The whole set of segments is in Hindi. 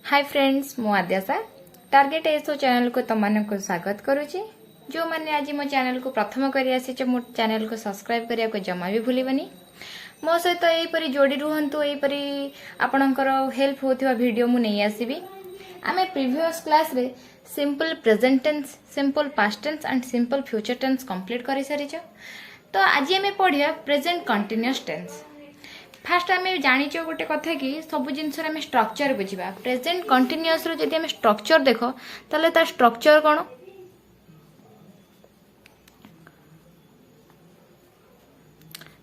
हाय फ्रेंड्स मु आद्यासा टार्गेट एसओ चैनल को तुम मान को स्वागत करुच्ची। जो मैंने आज मो चैनल को प्रथम कर मो चैनल को सब्सक्राइब करने को जमा भी भूलबनी। मो सहित यहीपरी जोड़ी रुहतु यहीपरी आपणकर हेल्प होता वीडियो मु नहीं आसबि। आम प्रीवियस क्लास रे simple present tense, simple past tense and simple future tense complete कर सारी। तो आज आम पढ़िया प्रेजेंट कंटिन्यूअस टेंस। फास्ट आम जानीच गोटे कथा कि सब जिनस स्ट्रक्चर बुझा। प्रेजेंट कंटिन्यूअस जदि आम स्ट्रक्चर देख ताले तार स्ट्रक्चर कौन?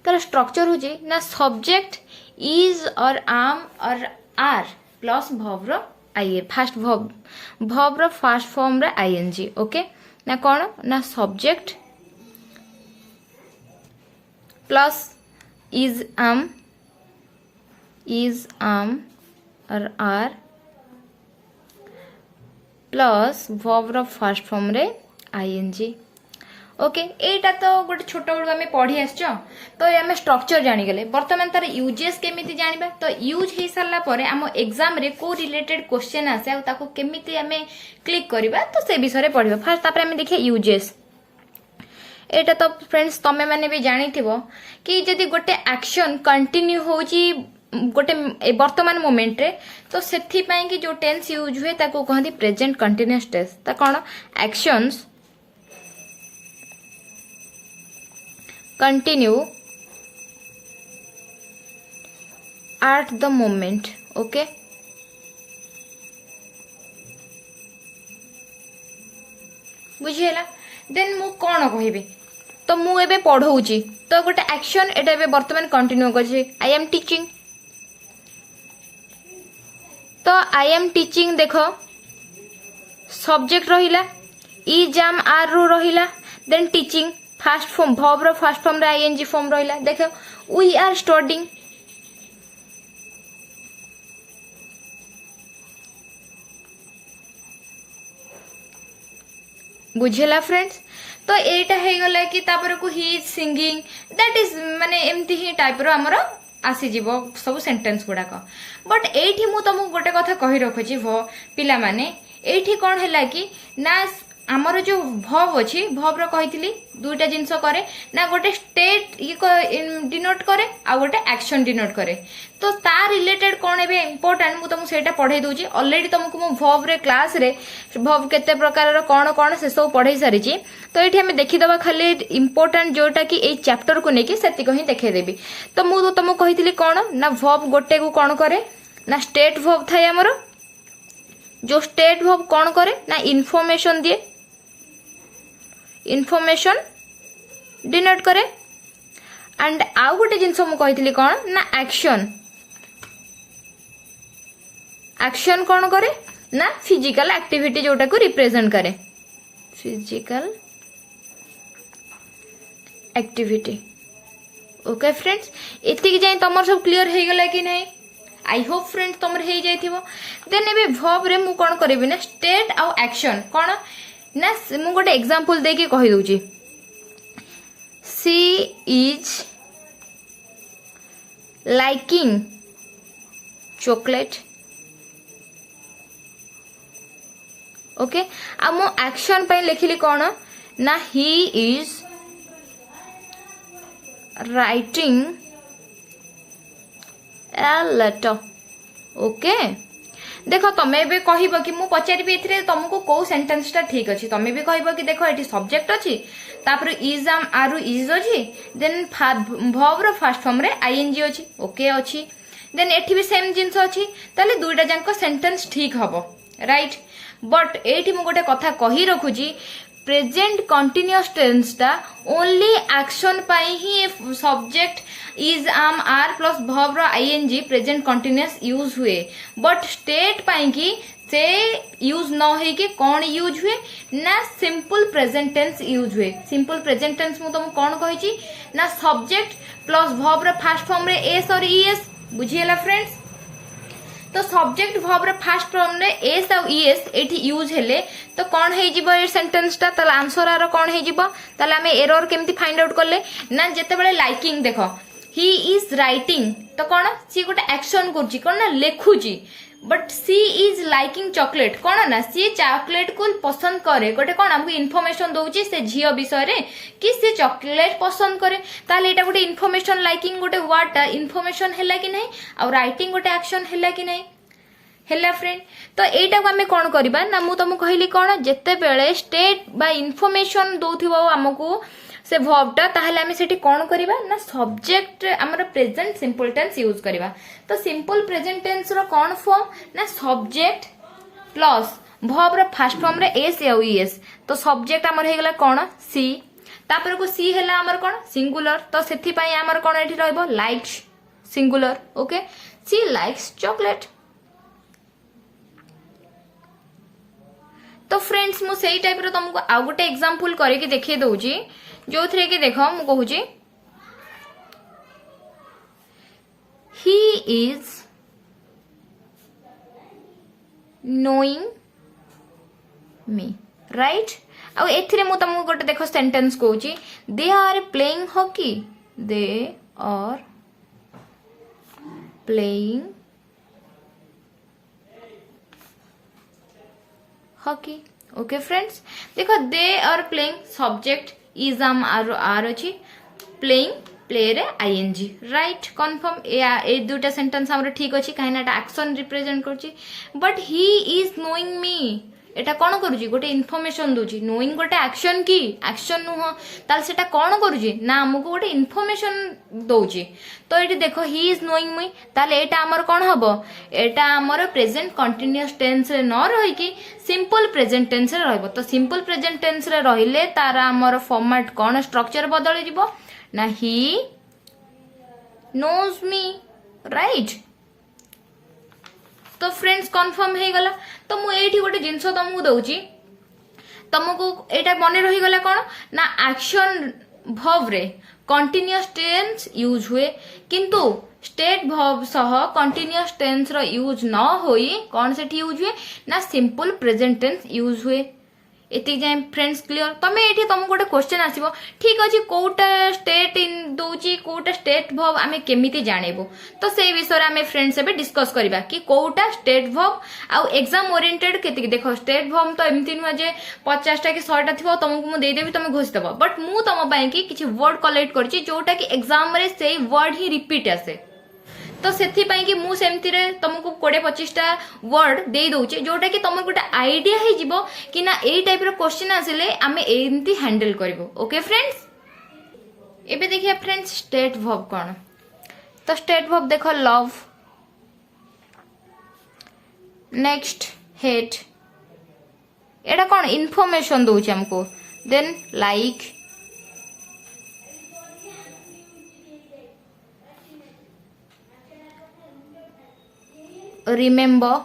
तार स्ट्रक्चर हूँ ना सब्जेक्ट इज और आम और आर प्लस भव रो आई फास्ट भव रो फास्ट फॉर्म रे आईएनजी। ओके ना कौन ना सब्जेक्ट प्लस इज आम और आर प्लस वर्ब रो फर्स्ट फॉर्म रे आईएनजी। ओके एटा तो गोटे छोट बेलू आम पढ़ी आस। तो आम स्ट्रक्चर जानीगले। बर्तमान तार यूजेस केमिति जानिबा। तो यूज हो सारा पर आम एग्जाम रे को रिलेटेड क्वेश्चन आसे ताको केमिति आम क्लिक करबा तो से विषय पढ़िबा। फास्ट तापर आम देखिए यूजेस। एटा तो फ्रेंड्स तमे माने भी जानिथिबो कि जदि गोटे एक्शन कंटिन्यू होची गोटे वर्तमान मोमेंट रे तो सेथि पई कि जो टेंस यूज हुए ताको कहंदी प्रेजेंट कंटिन्यूअस टेंस। ता कोन actions continue at the moment. Okay बुझिएला। देन मु कोन कहबे तो मु एबे पढ़ौची तो गोटे एक्शन एटा एबे वर्तमान कंटिन्यू करछि। आई एम टीचिंग तो आई एम टीचिंग देख सब्जेक्ट रहिला इज आम आर रो रहिला। देन टीचिंग फास्ट फॉर्म भव रो फास्ट फॉर्म रे आईएनजी फॉर्म रहिला। देख वी आर स्टडिंग बुझेला फ्रेंड्स। तो एटा हे गला कि तापर को he is singing that is माने एमती ही टाइप रो हमरो आसी जीवो सब सेंटेंस गुड़ाक। बट एठी मु तुमको गोटे कथा कहि रखुची पिला माने एठी कोन हैला कि ना हमर जो भव अछि भव रो कहितली दुईटा जिंस करे ना गोटे स्टेट डिनोट करे आ गोटे एक्शन डिनोट करे। तो ता रिलेटेड कोन एबे इंपोर्टेंट मु तुमको सेटा पढाई दोची। ऑलरेडी तुमको मु भव रे क्लास रे भव केते प्रकार रो कोन कोन से सब पढाई सारी छी। तो एठी हमें देखि दबा खाली इंपोर्टेंट जोटा कि ए चैप्टर को नेकी सेति को ही देखे देबी। तो मु तुमको कहितली कोन ना भव गोटे को कोन करे ना स्टेट भव थाय हमरो। जो स्टेट भव कोन करे ना इन्फॉर्मेशन दिए, इन्फॉर्मेशन डिनोट करे। एंड आउ गोटे जिनस मु कहितली कोन ना एक्शन, एक्शन कोन करे ना फिजिकल एक्टिविटी जोटा को रिप्रेजेंट करे, फिजिकल एक्टिविटी। ओके फ्रेंड्स एतिक जाय तमर सब क्लियर हे गेला कि नहीं? आई होप फ्रेंड्स तमर हे जाइथिबो। देन एबे वर्ब रे मु कोन करबी ना स्टेट आउ एक्शन कोन ना मु गोटे एग्जांपल दे के कहि दोची। She is liking chocolate. Okay आ मु एक्शन पे लिखिली कोन ना he is writing a letter. Okay देखो तमे भी कहब कि मु पचारि एथिरे तुमको को सेंटेंस टा ठीक अछि। तमे भी कहब कि देखो एठी सब्जेक्ट अछि तापर इज आम आरु इज अछि। देन भव रो फर्स्ट फॉर्म रे आईएनजी अछि। ओके अछि। देन एठी भी सेम जिंस अछि ताले दुईटा जांको सेंटेंस ठीक हबो राइट। बट एठी मु गोटे कथा कहि रखुजी प्रेजेंट कंटिन्यूअस टेंस टा only action pi he subject is आम आर प्लस भव रो आईएनजी प्रेजेंट कंटिन्यूअस यूज हुए। बट स्टेट पाई की से यूज न होई कि कौन यूज हुए ना सिंपल प्रेजेंट टेंस यूज हुए। सिंपल प्रेजेंट टेंस मु तुम कौन कहि ना सब्जेक्ट प्लस भव रो फास्ट फॉर्म रे एस और ईएस। बुझिएला फ्रेंड्स। तो सब्जेक्ट भव रे फास्ट फॉर्म रे एस और ईएस एठी यूज हेले तो कौन हे जिवो ए सेंटेंस ता ताला आंसर आरो कौन हे जिवो ताला हमें एरर केमती फाइंड आउट करले ना जेते बेले लाइकिंग देखो ही इज राइटिंग तो कौन सी गोटे एक्शन करुच्ची कौन ना लेखुची but she is liking chocolate कौन ना सी चॉकलेट को पसंद करे गोटे कौन आमको इनफॉरमेशन दउची से झियो विषय रे कि से चॉकलेट पसंद करे ताले एटा गोटे इनफॉरमेशन लाइकिंग गोटे वर्ड टा इनफॉरमेशन हैला कि नहीं और राइटिंग गोटे एक्शन हैला कि नहीं हैला फ्रेंड तो एटा को हमें कौन करबा ना मु तुमको कहली कौन जेते बेले स्टेट बा इनफॉरमेशन दउथिबो हमको से वर्ब टा ताहले हमें सेठी कौन करबा ना सब्जेक्ट हमर प्रेजेंट सिंपल टेंस यूज करबा तो सिंपल प्रेजेंट टेंस रो कौन फॉर्म ना सब्जेक्ट प्लस वर्ब रो फर्स्ट फॉर्म रे एस या ईएस तो सब्जेक्ट हमर हे गेला कौन सी तापर को सी हैला हमर कौन सिंगुलर तो सेठी पई हमर कौन एठी रहबो लाइक्स सिंगुलर ओके सी लाइक्स चॉकलेट तो फ्रेंड्स मु सेही टाइप रो तुमको आ गोटे एग्जांपल करे कि देखै दउजी जो थ्रे के देखो मु कहू जी he is knowing me right आ एथिरे मु तुमको गोटे देखो सेंटेंस कहू जी they are playing hockey they are playing hockey okay friends देखो they are playing subject is are अच्छी प्लेइंग प्ले रे आईएनजी राइट कन्फर्म ए दुटा सेंटेंस हमर ठीक अछि काहे ना एक्शन रिप्रेजेंट करछि but he is knowing me एटा कोन करूची गोटे इनफॉरमेशन दोची नोइंग गोटे एक्शन की एक्शन नुह ताल सेटा कोन करूची ना हमको गोटे इनफॉरमेशन दोची तो एटी देखो ही इज नोइंग मी ताल एटा हमर कोन हबो एटा हमर प्रेजेंट कंटीन्यूअस टेंस रे न रही कि सिंपल प्रेजेंट टेंस रे रहबो तो सिंपल प्रेजेंट टेंस रे रहिले तारा हमर फॉर्मेट कोन स्ट्रक्चर बदल जिवो ना ही नोज मी राइट तो फ्रेंड्स कंफर्म हो गला तो मु एठी गोटे जिंस तुमको दउची तुमको एटा मन रही गला कोन ना एक्शन वर्ब रे कंटीन्यूअस टेंस यूज हुए किंतु स्टेट वर्ब सह कंटीन्यूअस टेंस रो यूज न होई कोन सेठी यूज हुए ना सिंपल प्रेजेंट टेंस यूज हुए एति जाय फ्रेंड्स क्लियर तमे एठी तुमको गोटे क्वेश्चन आसीबो ठीक अछि कोटा स्टेट इन दोची कोटा स्टेट वर्ब आमे केमिति जानेबो तो से विषय रे आमे फ्रेंड्स एबे डिस्कस करबा कि कोटा स्टेट वर्ब आ एग्जाम ओरिएंटेड केति देखो स्टेट वर्ब तो एमिति न जे 50 टा कि 100 टा थिबो तुमको मु दे देबी तुम घोष देबो बट मु तुम पई कि किछि वर्ड कलेक्ट करछि जोटा कि एग्जाम रे सेही वर्ड ही रिपीट आसे तो सेथि पई कि मु सेमति रे तुमको 20-25 टा वर्ड दे दोचे जोटा कि तुम गोटे आईडिया हे जिवो कि ना एई टाइप रो क्वेश्चन आसिले आमे एंती हैंडल करबो ओके फ्रेंड्स एबे देखिए फ्रेंड्स स्टेट वर्ब कोन तो स्टेट वर्ब देखो लव नेक्स्ट हेट एटा कोन इन्फॉर्मेशन दोचे हमको then like remember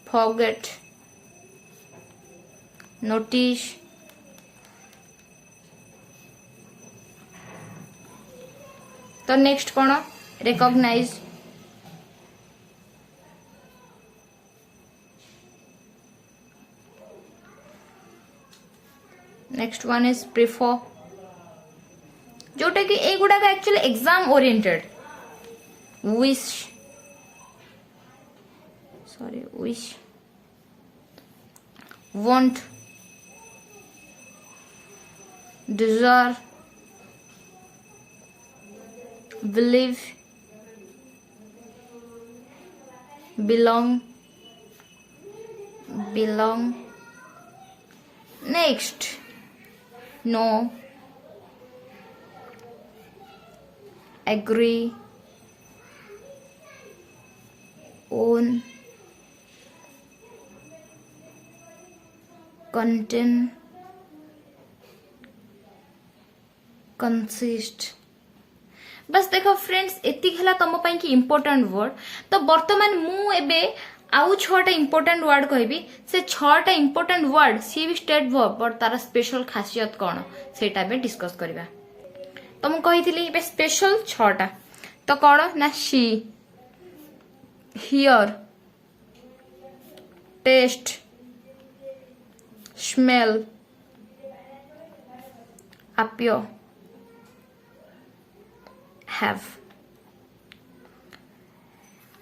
forget notice तो नेक्स्ट कोन recognize next one is prefer जोटा कि ए गुडा का actually exam oriented wish sorry wish want desire believe belong next know agree own contain consist बस देखो फ्रेंड्स एति हला तम पई कि इंपोर्टेंट वर्ड तो वर्तमान मु एबे आउ 6टा इंपोर्टेंट वर्ड कहबी से 6टा इंपोर्टेंट वर्ड सी भी स्टेट वर्ब बट तार स्पेशल खासियत कोन सेटा बे डिस्कस करबा तो मु कही बे स्पेशल 6टा तो कौन ना सी hear taste smell appear have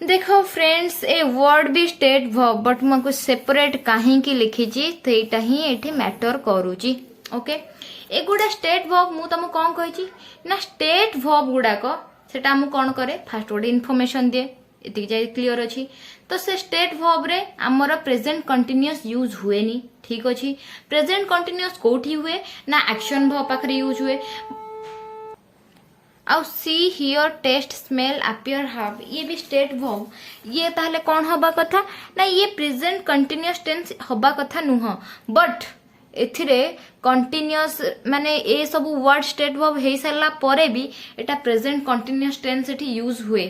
देखो फ्रेंड्स ए वर्ड भी स्टेट वर्ब बट मैं कुछ सेपरेट कहीं लिखी सेटा ही एठी मैटर करूची ओके एगुड़ा स्टेट वर्ब मु तुम कौन कही ना स्टेट वर्ब गुड़ाक सेटा आम कौन करे फास्ट गोटे इनफॉरमेशन दिए एतिक जाए क्लियर अच्छी तो से स्टेट वर्ब रे आमर प्रेजेंट कंटिन्यूअस यूज हुए नी ठीक अच्छी प्रेजेंट कंटिन्यूअस कोठी हुए ना एक्शन वर्ब पाखरे यूज हुए आउ see hear taste smell appear have ये भी स्टेट वर्ब ये ताहले कौन हबा कथा ना ये प्रेजेंट कंटिन्यूअस टेंस हबा कथा नुह बट एथिरे कंटिन्यूअस माने ए सब वर्ड स्टेट वर्ब हे सारा परे भी एटा प्रेजेंट कंटिन्यूअस टेंस एठी यूज हुए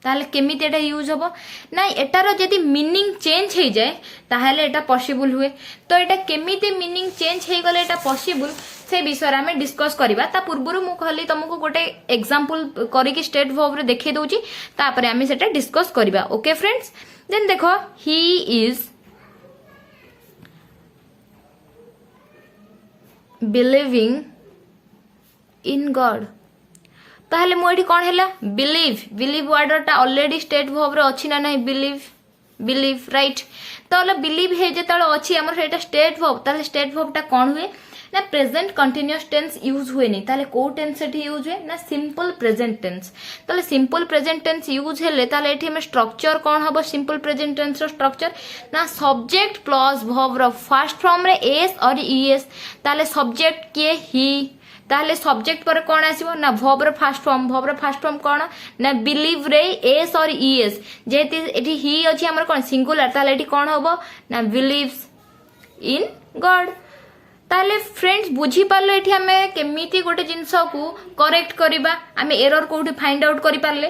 ताहले केमिति एटा यूज हबो ना एटार यदि मीनिंग चेंज हे जाए ताहले एटा पॉसिबल हुए तो एटा केमिति मीनिंग चेंज हे गले एटा पॉसिबल से विषय में डिस्कस करबा ता पूर्वरु मु कहली तुमको गोटे एग्जांपल करिकि स्टेट वर्ब रे देखै दउची तापरे आमी सेटा डिस्कस करबा ओके फ्रेंड्स देन देखो he is believing in God ताहले मुझे कौन है बिलीव वर्ड टा ऑलरेडी स्टेट वर्ब रे अच्छी ना नहीं बिलीव राइट तो बिलीव है जो अच्छी आम स्टेट वर्ब ताहले स्टेट वर्ब टा कौन हुए ना प्रेजेंट कंटिन्यूअस टेंस यूज हुए नहीं ताहले को टेंस सेठी यूज हुए ना सिंपल प्रेजेंट टेंस ताहले सिंपल प्रेजेंट टेंस यूज हेले ताहले एठी हम स्ट्रक्चर कौन हबो सिंपल प्रेजेंट टेंस रो स्ट्रक्चर ना सब्जेक्ट प्लस वर्ब रो फर्स्ट फॉर्म रे एस और ईएस ताहले सब्जेक्ट के ही ताहले सब्जेक्ट पर कौन आसीबो ना वर्ब रो फर्स्ट फॉर्म कौन ना बिलीव रे एस और ईएस जेति एठी ही अछि हमर कौन सिंगुलर ताहले एठी कौन हबो ना बिलीव्स इन गॉड ताहले फ्रेंड्स बुझी पारले एठी हमें केमिति गोटे जिंस को करेक्ट करिबा हमें एरर कोठी फाइंड आउट करि पारले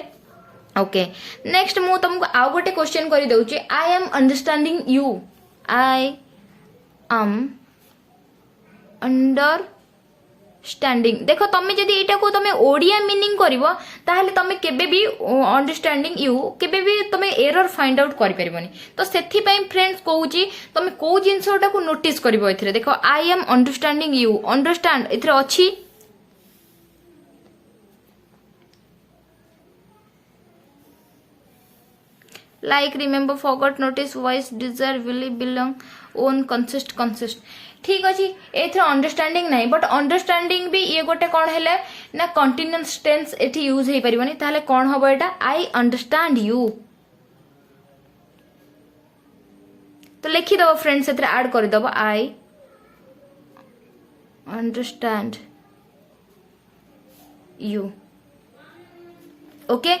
ओके नेक्स्ट मु तुमको आउ गोटे क्वेश्चन करि दउची I am understanding you I am understanding देखो तुम्हें जदि एटा को तुम्हें ओडिया मीनिंग करिवो ताहले तुम्हें केबे भी अंडरस्टैंडिंग यू केबे भी तुम्हें एरर फाइंड आउट करि परिबोनी तो सेथि पई फ्रेंड्स कहूची तुम्हें को जिंसटा को नोटिस करिवो एथिरे देखो I am understanding you understand एथिरे अछि like remember forgot notice voice desire believe belong own consist ठीक अच्छे एथर अंडरस्टैंडिंग नहीं बट अंडरस्टैंडिंग भी ये गोटे कौन है ना कंटिन्यूअस टेंस एठी यूज हो पारिबनी ताहले कौन हबो एटा आई अंडरस्टैंड यू तो लिखि दबो फ्रेंड्स एथरे ऐड कर दबो आई अंडरस्टैंड यू ओके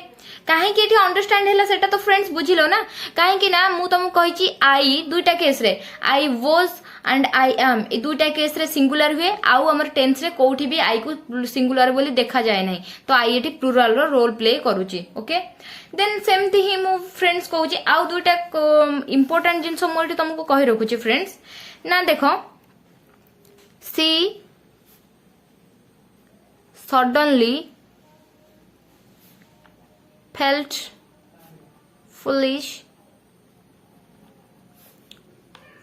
कहीं कि अंडरस्टैंड है सेटा तो फ्रेंड्स बुझिलो ना कहीं ना मु तुमको कहिची आई दुईटा केस रे I was and I am ए दुईटा केस रे सिंगुलर हुए आउ हमर टेंस रे कोठी भी आई को सिंगुलर बोली देखा जाए नहीं तो आई एटी प्लुरल रो रोल प्ले करूची ओके देन सेमती ही मु फ्रेंड्स कहूची आउ दुईटा इंपोर्टेंट जिंस मु एटी तुमको कहि रखुची फ्रेंड्स ना देखो she suddenly felt foolish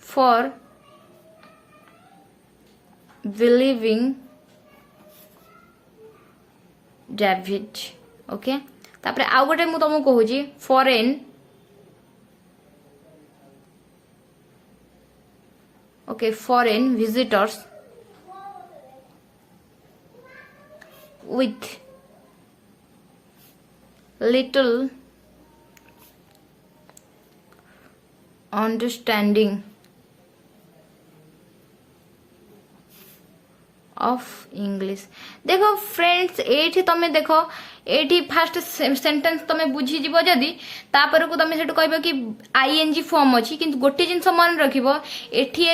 for believing David okay तापरे आउ गोटे मु तुमको कहूची foreign okay foreign visitors with little understanding of English देखो फ्रेंड्स एठी तमे देखो एठी फर्स्ट सेंटेंस तमे बुझी जीवो जदी तापर को तमे सेटु कहबो कि आईएनजी फॉर्म अछि किंतु गोटे जिंस मन रखिबो एठी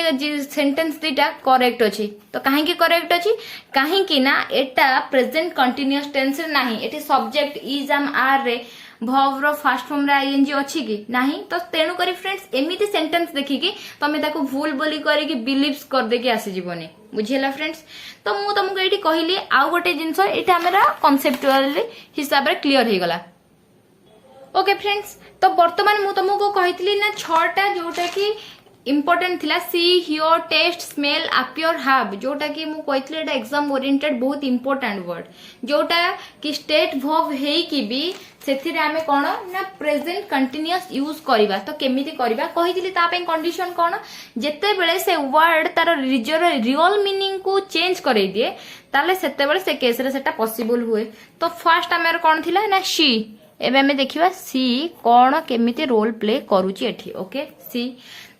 सेंटेंस दीटा करेक्ट अछि तो काहे कि करेक्ट अछि काहे कि ना एटा प्रेजेंट कंटीन्यूअस टेंस नाही एठी सब्जेक्ट इज एम आर रे वर्ब रो फर्स्ट फॉर्म रे आईएनजी अछि कि नाही तो तेनु करी फ्रेंड्स एमिति सेंटेंस देखि कि तमे ताको भूल बोली करी कि बिलीव्स कर दे कि आसी जीवनी बुझिला फ्रेंड्स तो मु तुमको एठी कहिली आउ गोटे जिंस एटा हमरा कांसेप्चुअल हिसाब रे क्लियर हे गला ओके फ्रेंड्स तो वर्तमान मु तुमको कहितली ना 6टा जोटा कि इम्पोर्टेंट थिला see hear taste smell appear have जोटा कि मु कहथले एटा एग्जाम ओरिएंटेड बहुत इंपोर्टेंट वर्ड जोटा कि स्टेट वर्ब हेई कि भी सेथिरे आमे कोन ना प्रेजेंट कंटीन्यूअस यूज करबा तो केमिति करबा कहितली ता पे कंडीशन कोन जेते बेले से वर्ड तार रियल मीनिंग को चेंज करै दिए ताले सेते बेले से केस रे सेटा पॉसिबल हुए तो फर्स्ट आमेर कोन थिला ना शी एबे हमें देखिबा सी कोन केमिति रोल प्ले करूची एठी ओके सी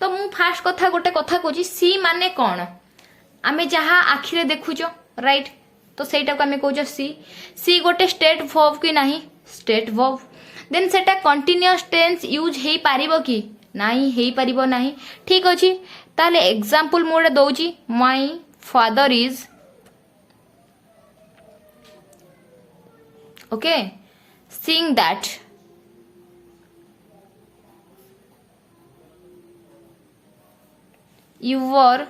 तो मु फास्ट कथा गोटे कथा कहूँ सी माने कौन आमे जहाँ आखिरे देखुचो राइट तो सेटा को आमे कहूँ सी सी गोटे स्टेट वर्ब कि नहीं स्टेट वर्ब देन सेटा कंटीन्यूअस टेंस यूज हेई पारिबो कि नहीं हेई पारिबो नहीं ठीक अछि ताले एग्जांपल मोडे दउची my father is okay seeing that you were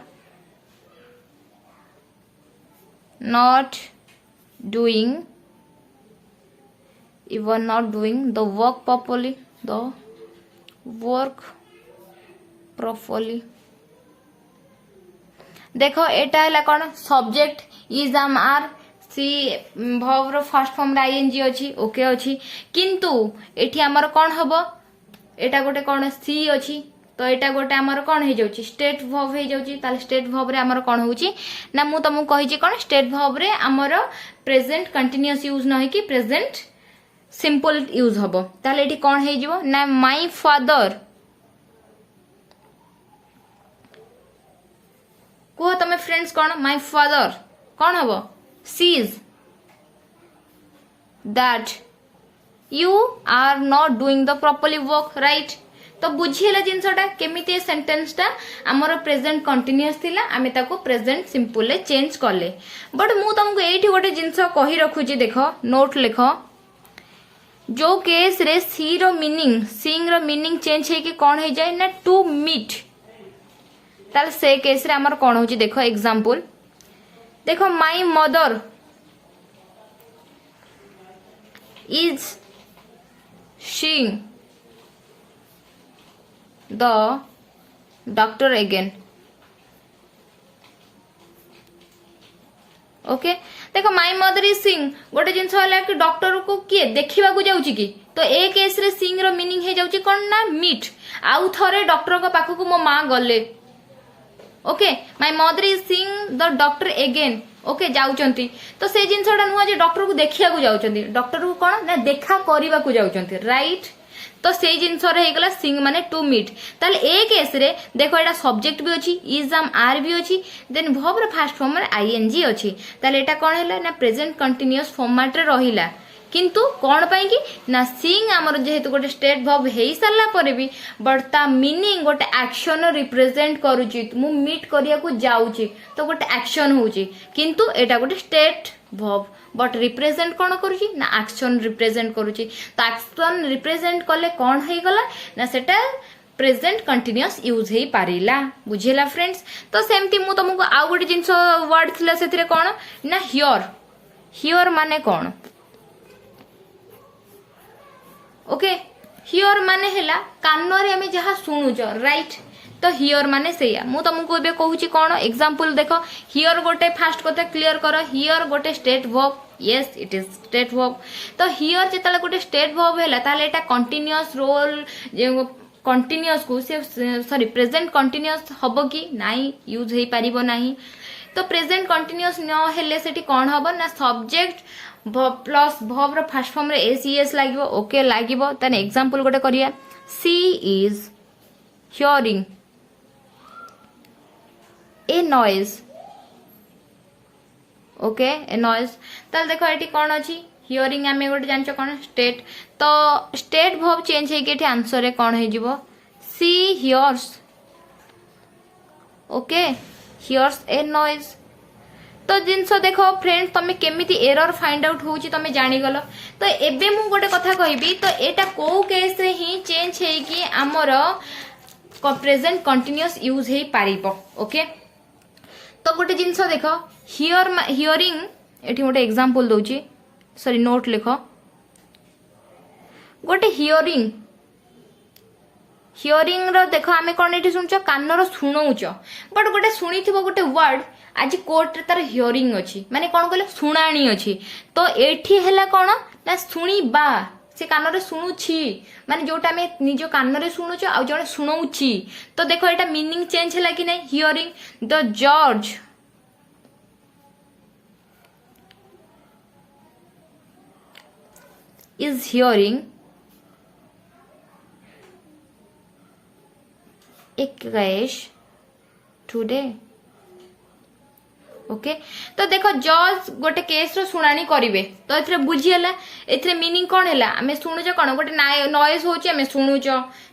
not doing the work properly देखो एटा है कौन सब्जेक्ट इज आम आर सी वर्ब रो फर्स्ट फॉर्म रे आईएनजी अछि ओके अछि किंतु एठी हमर कोन हबो एटा गोटे कोन सी अछि तो एटा गोटे हमर कोन हे जाउची स्टेट वर्ब हे जाउची ताले स्टेट वर्ब रे हमर कोन होउची ना मु तमु कहि छी कोन स्टेट वर्ब रे हमर प्रेजेंट कंटीन्यूअस यूज न है कि प्रेजेंट सिंपल यूज हबो ताले एठी कोन हे जिवो ना माय फादर को तमे फ्रेंड्स कोन माय फादर कोन हबो sees that you are not doing the properly work right तो बुझीला जिनसटा केमिति सेंटेंस ता हमर प्रेजेंट कंटीन्यूअस थिला आमे ताको प्रेजेंट सिंपल ले चेंज करले बट मु तुमको एठी गोटे जिंस कहि रखुची देखो नोट लिखो जो केस रे सी रो मीनिंग सिंग रो मीनिंग चेंज हे कि कोन हे जाय ना टू मीट ताल से केस रे हमर कोन होची देखो एग्जांपल देखो my mother is seeing the doctor again okay देखो माय मदर इज सीइंग गोटे जिंस होला कि डॉक्टर को किए देखिबा को जाउची कि तो ए केस रे सीइंग रो मीनिंग हे जाउची कोन ना मीट आउ थरे डॉक्टर को पाखो को मो मां गले okay my mother is seeing the doctor again okay जाउचंती तो से जिनसटा नुआ जे डॉक्टर को देखिया को जाउचंती डॉक्टर को कोन ना देखा करिबा को जाउचंती राइट तो से जिनस रे हे गला सिंग माने टू मीट ताले ए केस रे देखो एटा सब्जेक्ट भी अछि इज आम आर भी अछि देन वर्ब रे फर्स्ट फॉर्म रे आईएनजी अछि ताले एटा कोन हैला ना प्रेजेंट कंटीन्यूअस फॉर्मेट रे रहिला किंतु कौन पाई कि ना सिंग आमर जेहेतु गोटे स्टेट वर्ब हेई सारला परे भी बट ता मीनिंग गोटे एक्शन रिप्रेजेंट करूची मु मीट करिया को जाउची तो गोटे एक्शन होउची किंतु एटा गोटे स्टेट वर्ब बट रिप्रेजेंट कौन करूची ना एक्शन रिप्रेजेंट करूची तो एक्शन रिप्रेजेंट कले कौन हे गला ना सेटा प्रेजेंट कंटीन्यूअस यूज हे पारिला बुझिला फ्रेंड्स तो सेमती मु तुमको आ गोटे जिंस वर्ड थिला सेथिरे कौन ना हियर हियर माने कौन ओके हियर माने हैला कान रे हमें जहा सुनुच राइट तो हियर माने सेया मु तुमको एबे कहूची कोन एग्जांपल देखो हियर गोटे फास्ट कथा क्लियर करो हियर गोटे state verb yes it is state verb तो हियर जेतले गोटे स्टेट वर्ब हैला ताले एटा कंटीन्यूअस रोल कंटीन्यूअस को सॉरी प्रेजेंट कंटीन्यूअस हबो कि नाही यूज हे पारिबो नाही तो प्रेजेंट कंटीन्यूअस न हेले सेठी कोन हबो ना सब्जेक्ट प्लस वर्ब रो फर्स्ट फॉर्म रे एस लागिवो ओके लागिवो तने एग्जांपल गोटे करिया she is hearing a noise okay a noise तल देखो एठी कोन अछि हियरिंग आमे गोटे जानचो कोन स्टेट तो स्टेट वर्ब चेंज हे के एठी आंसर रे कोन हे जिवो she hears okay hears a noise तो जिनस देख फ्रेंड्स तुम केमिति एरर फाइंड आउट होची तुम जानी गलो तो एबे मु गोटे कथा कहबी तो एटा को केस रे ही चेंज हे कि हमर प्रेजेंट कंटीन्यूअस यूज हे पारिबो ओके तो गोटे जिनस देख हियर हियरिंग एठी गोटे एग्जांपल दोची सॉरी नोट लिखो गोटे हियरिंग हियरिंग रो देख आम कौन ये शुणुच कानर शुणुच बट गोटे शुणी गोटे वर्ड आज कोर्ट रे तार हियरिंग अच्छी माने कौन कहले शुणाणी अच्छी तो एठी हैला कौन ना शुणीबा से कान रे शुणुछि माने जोटा आम निज कान रे शुणुच आ जड़े शुणुछि तो देख एटा मीनिंग चेंज है कि नहीं हियरिंग द जज is hearing a case today okay तो देखो जज गोटे केस रो सुनानी करिवे तो एथरे बुझी हला एथरे मीनिंग कोन हला हमें सुनुच कोन गोटे नॉइज होची हमें सुनुच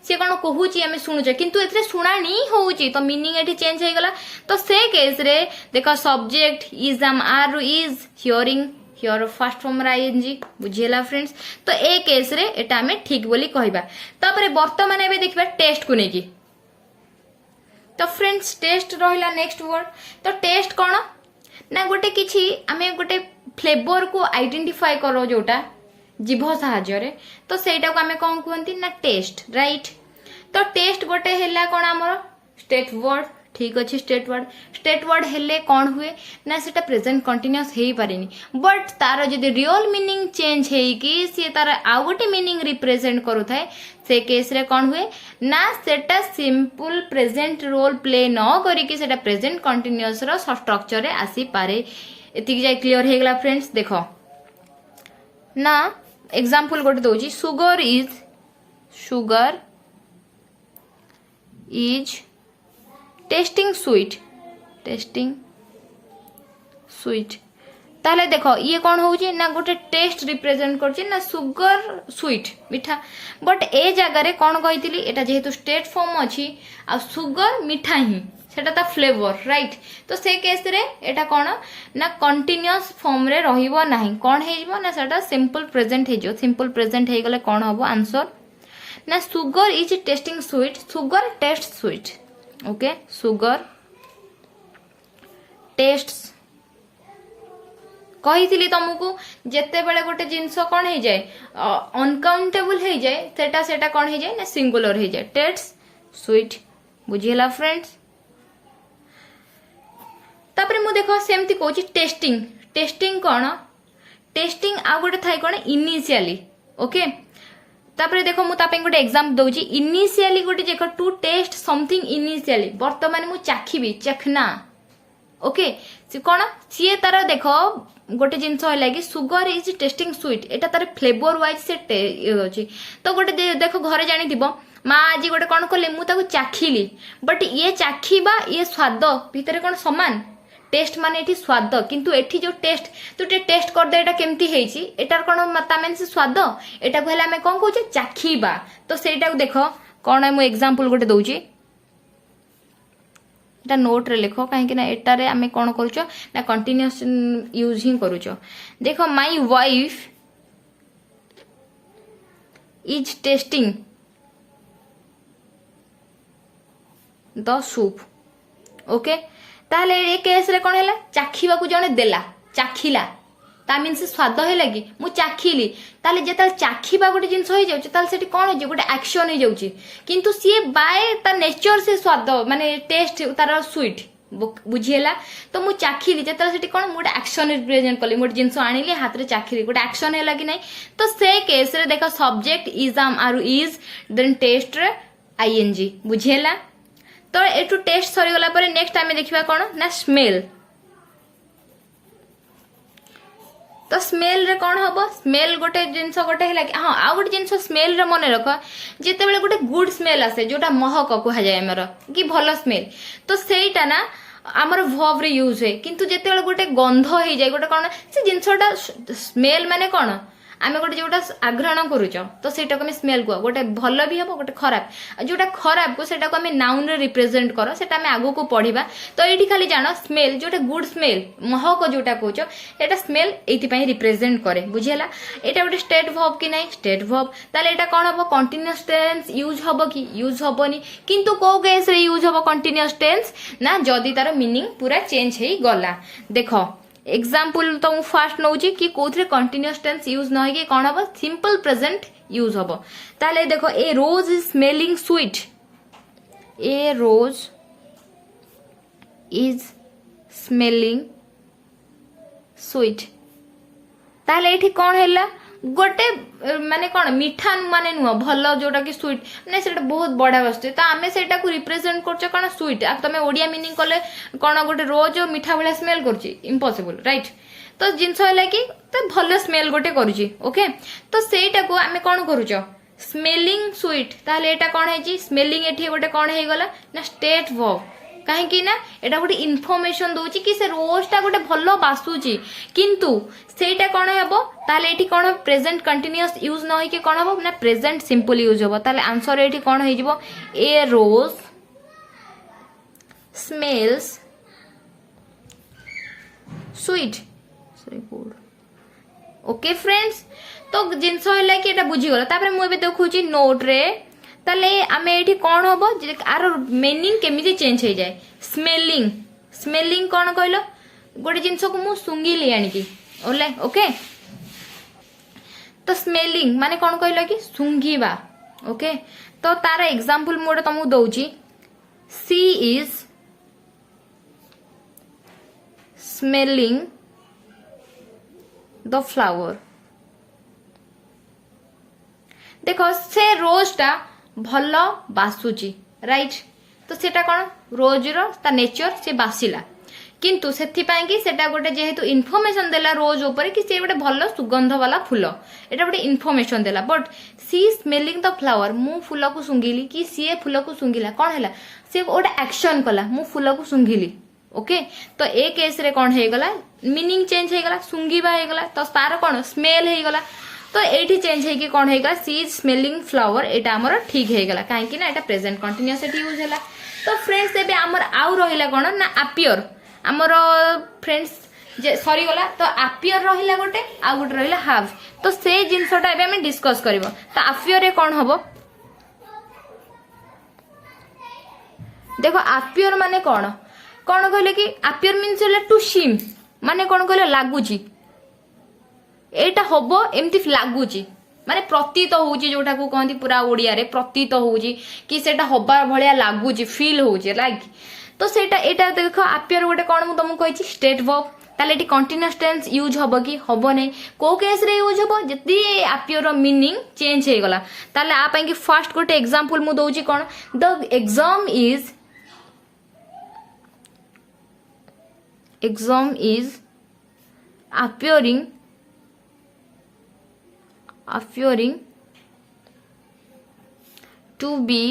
से कोन कहूची हमें सुनुच किंतु एथरे सुनानी होची तो मीनिंग एठी चेंज हे गला तो से केस रे देखो subject is are is hearing hear first form ING बुझीला फ्रेंड्स तो ए केस रे एटा हमें ठीक बोली कहबा तापरे वर्तमान एबे देखबा टेस्ट को नेकी तो फ्रेंड्स टेस्ट रहिला नेक्स्ट वर्ड तो टेस्ट कोन ना गोटे किछि आमे गोटे फ्लेवर को आइडेंटिफाई करो जोटा जीभ साहाय्य रे तो सेटा को आमे कोन कहंती ना टेस्ट राइट तो टेस्ट गोटे हैला कोन हमर स्टेट वर्ड ठीक अच्छे स्टेट वर्ड हेले कौन हुए ना सेटा प्रेजेंट कंटिन्यूअस हे पारेनी बट तार जदि रियल मीनिंग चेंज हे कि सी तार आउ गोटे मीनिंग रिप्रेजेंट करू थाए से केस रे कौन हुए ना सेटा सिंपल प्रेजेंट रोल प्ले न करी कि सेटा प्रेजेंट कंटिन्यूअस रो स्ट्रक्चर रे आसी पारे एतिक जाय क्लियर हे गला फ्रेंड्स देखो ना एग्जांपल गोटे दोची शुगर इज टेस्टिंग स्वीट ताले देखो ये कौन होची ना गोटे टेस्ट रिप्रेजेंट करची ना सुगर स्वीट मीठा बट ए जगह रे कौन कहितली एटा जेहेतु स्टेट फॉर्म अछि आ सुगर मीठा ही सेटा ता फ्लेवर राइट तो से केस रे एटा कौन ना कंटिन्यूअस फॉर्म रे रहिबो नाही कौन हेजबो ना सेटा सिंपल प्रेजेंट हेजो सिंपल प्रेजेंट हे गले कौन हबो आंसर ना sugar is testing sweet sugar test sweet okay sugar tests कही तुमको जेते बेले गोटे जिनस कौन हो जाए अनकाउंटेबल हो जाए सेटा कौन हो जाए ना सिंगुलर हो जाए टेस्ट स्वीट बुझीला फ्रेंड्स तापरे मु देखो सेमती कहूँ टेस्टिंग कौन टेस्टिंग आ गोटे थाए कौन इनिशियली ओके तापरे देखो मु तापे गोटे एग्जांपल दउची इनिशियली गोटे देखो टू टेस्ट समथिंग इनिशियली वर्तमान मु चाखिबी चखना ओके से कोन सी तार देखो गोटे जिनस है कि सुगर इज टेस्टिंग स्वीट एटा तार फ्लेवर वाइज से अछि तो गोटे देखो घरे जानि दिबो माँ आज गोटे कौन कले मु ताको चाखिली बट ये चाखिबा ये स्वाद भितर कौन समान टेस्ट माने एठी स्वाद किंतु एठी जो टेस्ट तू टेस्ट कर दे एटा केमती हेची एटार कोन ता मेन से स्वाद एटा को हला हमें कोन कहूचे चाखीबा तो सेटा को देखो कोन मु एग्जांपल गोटे दउची एटा नोट रे लिखो काहे कि ना एटा रे हमें कोन करूचो ना कंटीन्यूअस यूज ही करूचो देखो my wife is testing the soup okay ताले ए केस रे कोन हैला चाखीबा को जने देला चाखिला ता मीन से स्वाद हैला कि मु चाखिली ताले जेता चाखीबा गोटे जिंस होई जाउची ताले सेठी कोन हो जे गोटे एक्शन हो जाउची किंतु सी बाय ता नेचर से स्वाद माने टेस्ट तार स्वीट बुझिएला तो मु चाखिली जेता सेठी कोन मोटे एक्शन रिप्रेजेंट करली मोटे जिंस आनिली हाथ रे चाखिली गोटे एक्शन हैला कि नै तो से केस रे देखो subject is are is then टेस्ट रे आईएनजी बुझिएला तो एटू टेस्ट सरी गला पर नेक्स्ट आमे देखिबा कोन ना स्मेल तो स्मेल रे कोन हबो स्मेल गोटे जिंस गोटे हैला कि हां आ गोटे जिंस स्मेल रे मने रख जेते बेले गोटे गुड स्मेल आसे जोटा महक को जाए हमर कि भलो स्मेल तो सेटा ना आमर वर्ब रे यूज है किंतु जेते बेले गोटे गंध हो जाए गोटे कोन से जिंसटा स्मेल माने कोन आमे गोटे जोटा आग्रहण करूच तो सेटा को स्मेल को गोटे भल भी हम गोटे खराब जोटा खराब को सेटा को आमे नाउन रे रिप्रेजेंट करो सेटा आमे आगो को पढ़िबा तो एठी खाली जानो स्मेल जोटा गुड स्मेल महक जोटा कहूच एटा स्मेल एथि पई रिप्रेजेंट करे बुझियला एटा गोटे स्टेट वर्ब कि नै स्टेट वर्ब ताले एटा कोन हबो कंटीन्यूअस टेंस यूज हबो कि यूज हबोनी किंतु को केस रे यूज हबो कंटीन्यूअस टेंस ना जदी तार मीनिंग पूरा चेंज हेई गला देखो एग्जांपल तो फास्ट नौची कि कोथरे कंटीन्यूअस टेंस यूज न कि कोन हबो सिंपल प्रेजेंट यूज हबो ताले देखो a rose is smelling sweet a rose is smelling sweet ताहले एठी कौन हैला गोटे माने कौन मीठा माने नुह भल जोटा कि स्वीट माने सेटा बहुत बड़ा वस्तु तो आमे सेटा को रिप्रेजेंट करछ कौन स्वीट आ तमे ओडिया मीनिंग कले कौन गोटे रोज मीठा भलिया स्मेल करछि इम्पॉसिबल राइट तो जिनस है कि तो भल स्मेल गोटे करुची ओके तो सेटा को आमे कौन करूछ स्मेलिंग स्वीट ताहले एटा कौन है स्मेलिंग एठी गोटे कौन है गला ना स्टेट वर्ब कहीं ना एटा गोटे इनफॉरमेशन दउची कि से रोजटा गोटे भल बासुची किंतु सेटा कौन हेबो ताले एठी कौन प्रेजेंट कंटीन्यूअस यूज न होई के कौन हेबो ना प्रेजेंट सिंपल यूज हेबो ताले आंसर एठी कौन हे जिवो a rose smells sweet sorry good okay friends तो जिनस है कि एटा बुझी गला तापर मु एबे देखुची नोट रे ताले आमे एठी कौन हबो आर मीनिंग केमिति चेंज हो जाए स्मेलिंग स्मेलिंग कौन कहलो गोटे जिनस को मु सुंगिली आनिकी ओले ओके तो स्मेलिंग माने कौन कहलो कि सुंघिबा ओके तो तार एग्जांपल मु तुमको दउची सी इज स्मेलिंग द फ्लावर देखो से रोजटा भल बासुची राइट तो सेटा कौन रोज रो नेचर से बासिला किंतु सेथिपाई कि सेटा गोटे जेहेतु इनफॉरमेशन देला रोज ऊपर कि से गोटे भल सुगंध वाला फूल एटा गोटे इनफॉरमेशन देला but she smelling the flower मु फूल को सुंघिली कि सी फूल को सुंघिला कौन हैला से गोटे एक्शन कला मु फूल को सुंघिली ओके तो ए केस रे कौन हे गला मीनिंग चेंज हे गला सुंघिबा हे गला तो तार कौन स्मेल हे गला तो एठी चेंज है कि कौन हेगा सी इज स्मेलिंग फ्लावर एटा हमर ठीक हे गला काहे कि ना एटा प्रेजेंट कंटीन्यूअस एटी यूज हैला तो फ्रेंड्स एबे हमर आउ रहिला कोन ना अपियर हमर फ्रेंड्स जे सॉरी गला तो अपियर रहिला गोटे आ गोटे रहिला हैव तो से जिंसटा एबे हम डिस्कस करबो तो अपियर रे कोन हबो देखो अपियर माने कोन कोन कहले कि अपियर मींस टू सीम माने कोन कहले लागुची एटा हबो एमती लागुची माने प्रतीत होउची जोटा को कहंती पूरा ओडिया रे प्रतीत होउची कि सेटा हबा भलिया लागुची फील होउची लाइक तो सेटा एटा देखो अपियर गोटे कोन मु तुमको कहिची स्टेट वर्ब ताले एटी कंटीन्यूअस टेंस यूज हबो कि हबो नै को केस रे यूज हबो जति अपियर रो मीनिंग चेंज हे गला ताले आ पई कि फर्स्ट गोटे एग्जांपल मु दोउची कोन the exam is appearing to be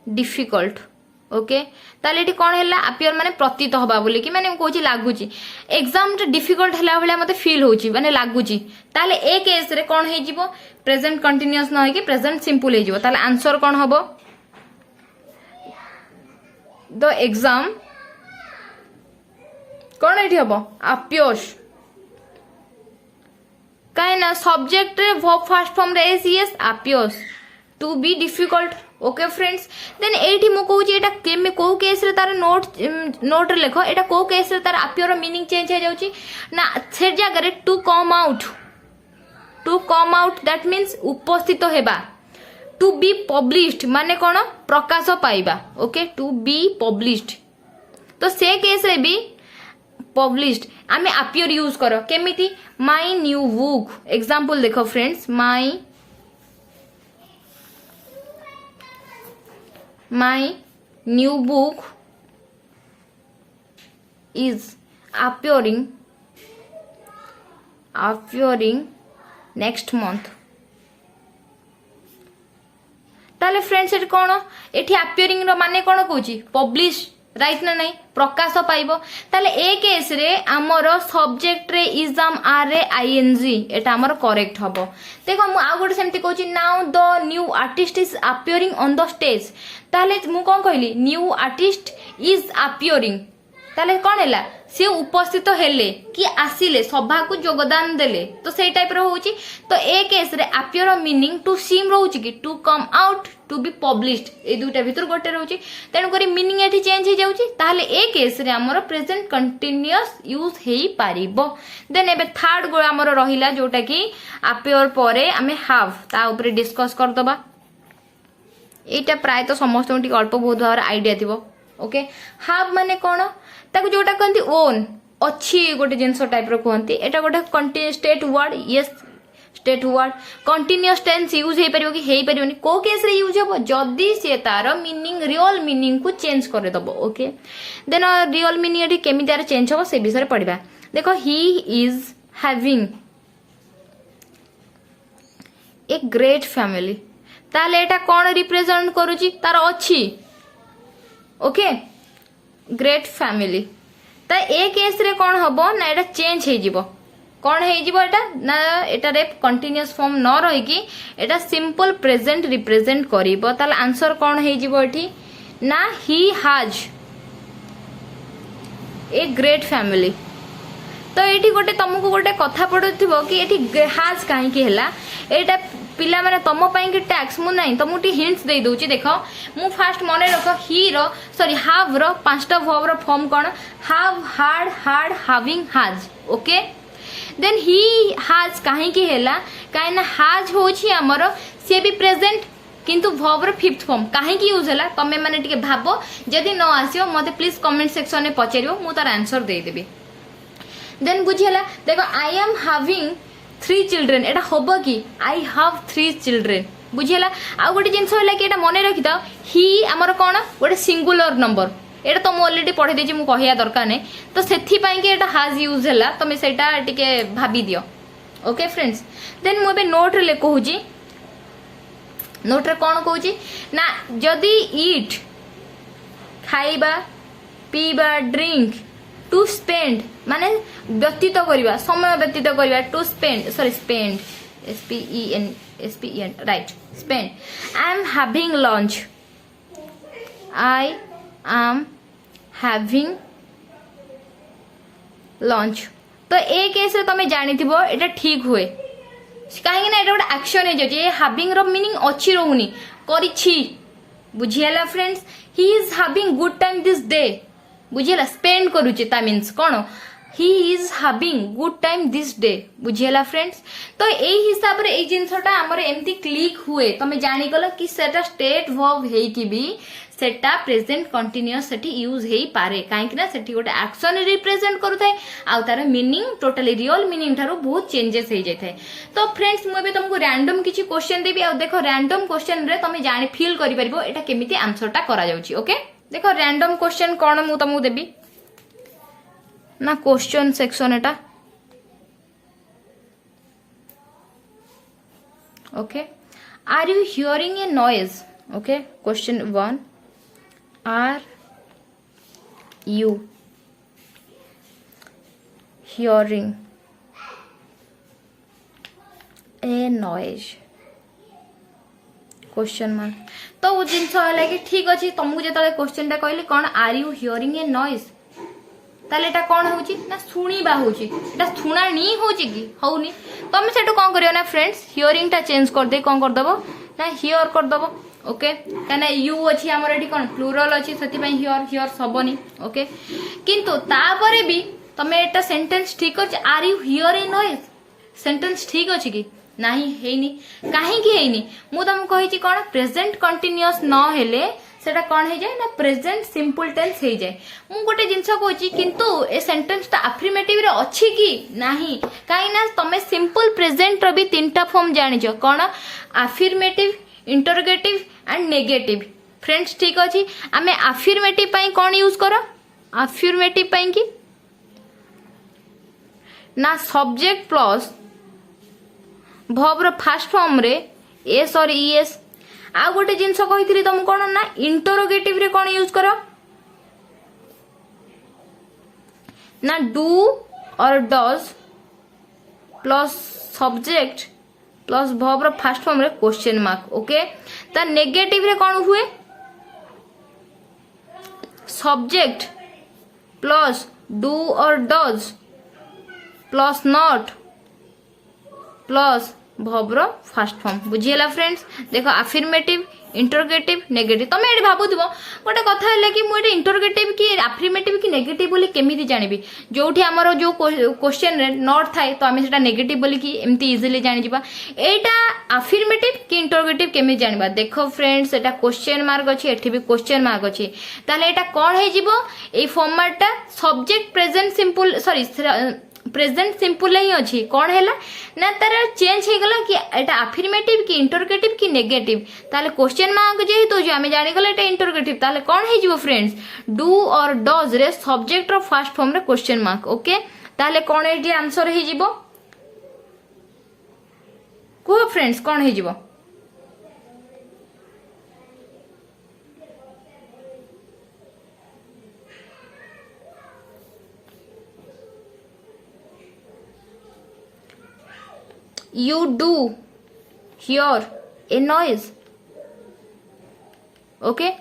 difficult okay ताले एटी कोन हैला अपियर माने प्रतीत हबा बोली कि माने कोची लागुची एग्जाम रे डिफिकल्ट हैला भले मते फील होची माने लागुची ताले ए केस रे कोन हे जिवो प्रेजेंट कंटीन्यूअस न होय कि प्रेजेंट सिंपल हे जिवो ताले आंसर कोन हबो द एग्जाम कोन एठी हबो appears कहीं सब्जेक्ट रे वर्ब फर्स्ट फॉर्म रे S appears to be difficult okay friends then एठी मु कहूची एटा केमे को केस रे तार नोट रे लेखो एटा को केस रे तार अपियर मीनिंग चेंज हो जाउची ना से जगह रे to come out that means उपस्थित हेबा टू बी पब्लिश्ड माने कोन प्रकाश पाइबा ओके टू बी पब्लिश्ड तो से केस रे भी पब्लिश्ड आमे अपियर यूज करो केमिति माय न्यू बुक एग्जांपल देखो friends my new book is appearing next month ताले फ्रेंड्स एट कोन एठी appearing रो माने कोन कहूची पब्लिश राइट ना नहीं प्रकाश पाइबो ताले ए केस रे हमर सब्जेक्ट रे इजाम आर रे आईएनजी एटा हमर करेक्ट हबो देखो मु आ गोटे सेमति कहूची now the new artist is appearing on the stage ताले मु कोन कहली न्यू आर्टिस्ट इज appearing ताले कोन हैला से उपस्थित हेले कि आसिले सभा को योगदान देले तो सेई टाइप रो होची तो ए केस रे अपियर मीनिंग टू सीम रहउची कि to come out to be published ए दुटा भीतर गोटे रहउची तेन करी मीनिंग एठी चेंज हे जाउची ताले ए केस रे हमर प्रेजेंट कंटीन्यूअस यूज हेई पारिबो देन एबे थर्ड गो हमर रहिला जोटा कि अपियर परे हमें हैव ता ऊपर डिस्कस कर दबा एटा प्राय तो समस्त अल्प बहुत भाव आइडिया थी ओके हाव माने कौन ताको जोटा कहती ओन अच्छी गोटे जिनस टाइप कहती एटा गोटे state word yes state word continuous tense use हो पारिबो कि हेई पारिबोनी को केस रे यूज हबो जदी से तार मीनिंग रियल मीनिंग को चेंज करे दबो ओके देन रियल मीनिंग एठी केमितार चेंज हबो से विषय पढ़िबा देखो ही is having a great family ताले एटा कौन रिप्रेजेंट करूची तार अच्छी ओके ग्रेट फैमिली ता ए केस रे कौन हबो ना एटा चेंज हे जिवो कौन हे जिवो एटा ना एटा रे कंटीन्यूअस फॉर्म न रही कि एटा सिंपल प्रेजेंट रिप्रेजेंट करिवो ताले आंसर कौन हे जिवो एठी ना he has a great family तो एठी गोटे तुमको गोटे कथा पड़ुथिबो कि एठी हैज काहे कि हैला एटा पिला माने तम पाई कि टैक्स मु नाही तुमको टी हिंट्स दे दोची देखो मु फास्ट मने रख ही रो सॉरी हाव रो पांचटा वर्ब रो फॉर्म कोन have had had having has okay then he has काहे कि हैला काहे ना हैज होची हमर से भी प्रेजेंट किंतु वर्ब रो फिफ्थ फॉर्म काहे कि यूज हैला तमे माने टिके भाबो जदी न आसियो मते प्लीज कमेंट सेक्शन में पचारियो मु तार आंसर दे देबी देन बुझियला देखो आई एम हैविंग 3 चिल्ड्रेन एटा होबो कि आई हैव 3 चिल्ड्रेन बुझियला आ गोटे जिंस होला कि एटा मने रखि दाओ ही हमर कोन गोटे सिंगुलर नंबर एटा तो मु ऑलरेडी पढे देछि मु कहिया दरकार नै तो सेथि पई कि एटा हैज यूज हैला तमे सेटा टिके भाबी दियो ओके फ्रेंड्स देन मु बे नोट रे कहूची नोट रे कोन कहूची ना जदी ईट खाइबा पीबा ड्रिंक टू स्पेंड माने व्यतीत करवा समय व्यतीत करवा to spend sorry spend SPEN right spend I am having lunch I am having lunch तो ए केस रे तमे जानिथिबो एटा ठीक हुए काहे ना एटा गोटे एक्शन हे जे हैविंग रो मीनिंग अछि रहउनी करिछि बुझियाला friends he is having good time this day बुझियला स्पेंड करूचे ता मीन्स कौन he is having good time this day बुझियला फ्रेंड्स तो एई हिसाब रे एई जिंसटा हमर एमती क्लिक हुए तमे जानि गलो कि सेटा स्टेट वर्ब हेई कि भी सेटा प्रेजेंट कंटीन्यूअस सेठी यूज हेई पारे काहे कि ना सेठी गोटे एक्शन रिप्रेजेंट करूथाय आ तार मीनिंग टोटली रियल मीनिंग थारो बहुत चेंजेस हेई जाय तो फ्रेंड्स मु बे तुमको रैंडम किछि क्वेश्चन देबी आ देखो रैंडम क्वेश्चन रे तमे जानि फील करि परबो एटा केमिति आंसरटा करा जाउची ओके देखो रैंडम क्वेश्चन कौन मु तुमको देबी ना क्वेश्चन सेक्शन एटा okay are you hearing a noise okay question 1 are you hearing a noise question mark तो वो जिनस है कि ठीक अच्छे तुमको जो क्वेश्चन कहली कौन are you hearing a noise ताले एटा कौन होची ना सुनिबा होची एटा सुनानी होची कि होउनी तमे सेटो कौन करियो ना फ्रेंड्स हियरिंग टा चेंज कर दे कौन कर दबो ना हियर कर दबो ओके काना यू अछि हमर एठी कौन प्लुरल अछि सेति पई हियर हियर सबनी ओके किंतु तापरे भी तमे एटा सेंटेंस ठीक अछि are you hear a noise sentence ठीक अछि कि नाही हेनी काहे कि हेनी मु तुम कहि छी कोन प्रेजेंट कंटीन्यूअस न हेले सेटा कोन हे जाय ना प्रेजेंट सिंपल टेंस हे जाय मु गोटे जिंस कहूची किंतु ए सेंटेंस ता अफर्मेटिव रे अछि कि नाही काहे ना तमे सिंपल प्रेजेंट रो भी तीनटा फॉर्म जानि छ कोन affirmative interrogative and negative friends ठीक अछि आमे अफर्मेटिव पई कोन यूज करो अफर्मेटिव पई कि ना सब्जेक्ट प्लस वर्ब रो फर्स्ट फॉर्म रे एस और ईएस आ गोटे जिंस कहितली तुम कोन ना इंटरोगेटिव रे कोन यूज करो ना डू और does plus subject plus verb रो फर्स्ट फॉर्म रे क्वेश्चन मार्क ओके ता नेगेटिव रे कोन हुए सब्जेक्ट प्लस डू और डज प्लस नॉट प्लस भब्र फास्ट फॉर्म बुझीला फ्रेंड्स देख अफर्मेटिव इंटरोगेटिव नेगेटिव तुम ये भावुव गोटे कथा है कि मुझे इंटरोगेटिव कि अफर्मेटिव कि नेगेटिव बोली केमी जानी जो आमर जो क्वेश्चन नॉट थाए तो आम से नेगेटिव बोली कि एमती इजिली जानीजा यहाँ अफर्मेटिव कि इंटरोगेटिव केमी जाना देख फ्रेंड्स एटा क्वेश्चन मार्क अच्छी एठी भी क्वेश्चन मार्क अच्छी ताले एटा कौन है फॉर्मेटा subject present simple sorry present simple ही अच्छी कौन है ना तार चेंज हो गला कि एटा अफर्मेटिव कि इंटरोगेटिव कि नेगेटिव ताले क्वेश्चन मार्क जेहेतु जो आम जानीगला एटा इंटरोगेटिव ताले कौन है फ्रेंड्स डू और डज रे सब्जेक्ट रो फर्स्ट फॉर्म रे क्वेश्चन मार्क ओके ताले कौन है आंसर हो कह फ्रेंड्स कौन हो You do hear a noise. Okay?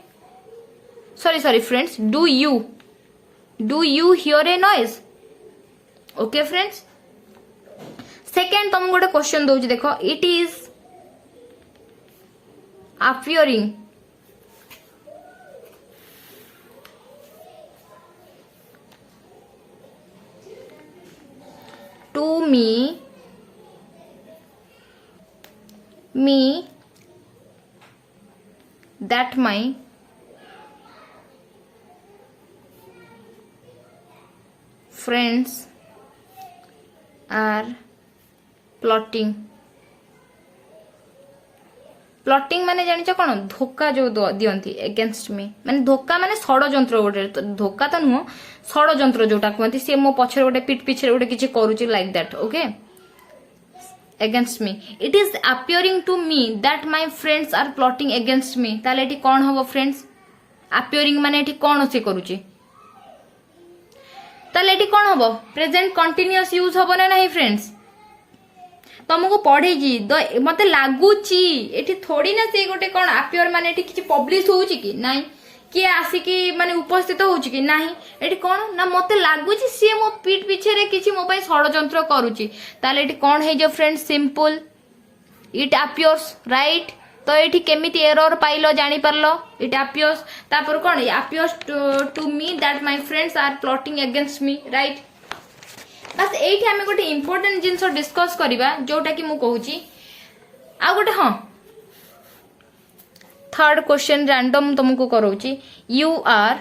Sorry friends. Do you hear a noise? Okay friends? Second तुम गोटे क्वेश्चन दउछि देखो it is appearing to me that my friends are plotting माने जानिଛ कोन धोखा जो दियंती अगेंस्ट मी माने धोखा माने षडयंत्र गोटे धोखा तो नुह षडयंत्र जोटा कहती से मो पछरे गोटे पीठ पिछरे गोटे किछि करूची like that okay against me it is appearing to me that my friends are plotting against me ताले एठी कोन हबो फ्रेंड्स appearing माने एठी कोन से करूची ताले एठी कोन हबो प्रेजेंट कंटीन्यूअस यूज हबो ना नहीं फ्रेंड्स तुमको पढ़ेगी मते लागुची एठी थोड़ी ना से गोटे कोन appear माने एठी किछि पब्लिश होउची कि नाही किए आसिकी माने उपस्थित होउची कि नाही एठी कोन ना मते लागुची सी मो पीठ पीछे रे किछि मो पई षडयंत्र करूची ताले एठी कोन हे जो friends simple it appears right तो एठी केमिति एरर पाइलो जानि परलो इट अपियर्स तापर कोन appears to me that my friends are plotting against me right बस एठी हमें गोटे इंपोर्टेंट जिंस डिस्कस करिबा जोटा कि मु कहूची आ गोटे हां थर्ड क्वेश्चन रैंडम तुमको करोची you are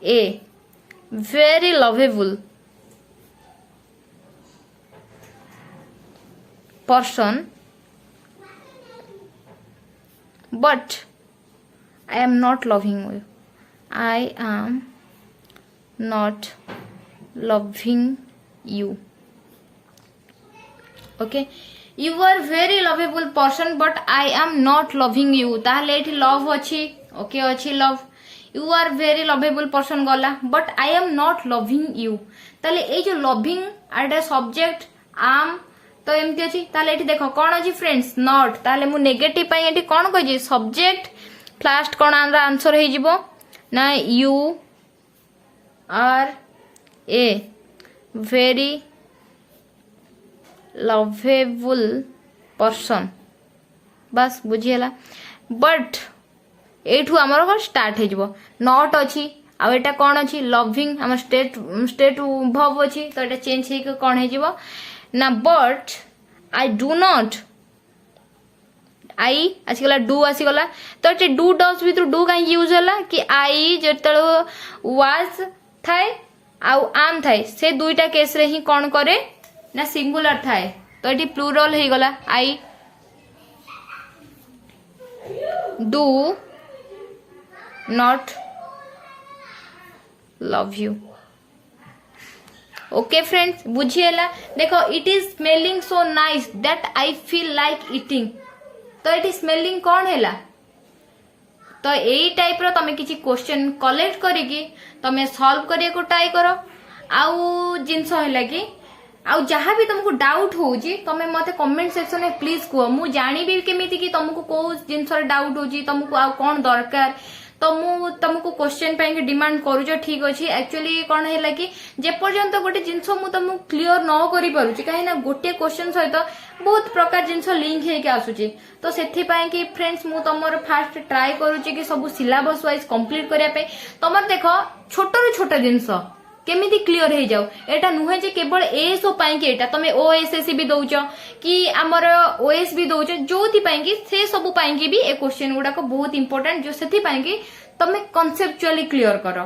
a very lovable person but I am not loving you I am not loving you okay You are very lovable person but I am not loving you ताहले एठी love अछि ओके अछि love you are very lovable person गला but I am not loving you ताहले ए जो loving आडा सब्जेक्ट am तो एमती अछि ताहले एठी देखो कोन अछि फ्रेंड्स not ताहले मु नेगेटिव पई एठी कोन कहि सब्जेक्ट लास्ट कोन आंसर हे जिवो ना you are a very lovable person बस बुझीला बट एठू आमर कौन स्टार्ट हो नॉट अच्छी आउ एटा कौन अच्छी लविंग आम स्टेट वर्ब अच्छी तो ये चेंज हो कौन हो ना but I do not I आसीगला डू आसीगला तो ये डू डज भीतर डू कहीं यूज है कि आई जो वाज थाए आउ आम थाए से दुईटा केस रे ही कौन करे ना सिंगुलर थाए तो ये प्लूरल हो गला I do not love you okay friends बुझीला देखो it is smelling so nice that I feel like eating तो ये स्मेलिंग कौन है तो यही टाइप रो तमे किछि क्वेश्चन कलेक्ट करिकी तमे सॉल्व करिया को ट्राई करो आउ जिंस है कि आउ जहाँ भी तुमको डाउट होउची तमे मते कमेंट सेक्शन में प्लीज कहो मु जानी भी केमिति कि तुमको को जिंस रे डाउट होउची तुमको आ कोन दरकार तो मु तुमको क्वेश्चन पे डिमांड करूछ ठीक अच्छे एक्चुअली कौन है कि जे पर्यंत गोटे जिनस मु तुमको क्लीयर न करि पारुची कहीं ना गोटे क्वेश्चन सहित बहुत प्रकार जिनस लिंक हेके आसुची तो सेथि पई कि फ्रेंड्स मु तमर फास्ट ट्राई करूची कि सब सिलेबस वाइज कंप्लीट करिया पे तमर देखो छोट रु छोट जिनस केमिति क्लियर हो जाऊ एटा नुहे जे केवल एएसओ पाई कि एटा तमे ओएसएससी भी दउछ कि हमर ओएस भी दउछ जोथि पाई कि से सब पाई कि भी ए क्वेश्चन गुडा को बहुत इंपोर्टेंट जो सेथि पाई कि तमे कॉन्सेप्चुअली क्लियर करो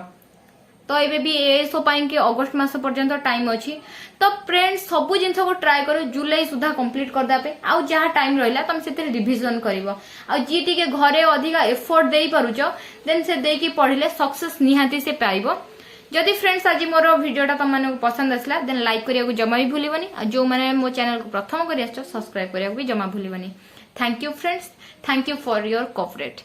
तो एबे भी एएसओ पाई कि अगस्त मास पर्यंत टाइम अछि तो फ्रेंड्स सब जिंस को ट्राई करो जुलाई सुधा कंप्लीट कर दे पे आ जहा टाइम रहला तम सेते रिवीजन करबो आ जी टिके घरे अधिका एफर्ट देई पारुछ देन से दे कि पढिले सक्सेस निहाती से पाइबो जदि फ्रेंड्स आज मोर वीडियोटा तुम मानक पसंद आसला देन लाइक करिया जमा भी भूलिबनी आ जो माने मो चैनल को प्रथम करि आछो सब्सक्राइब करिया भी जमा भूलिबनी thank you friends thank you for your cooperate.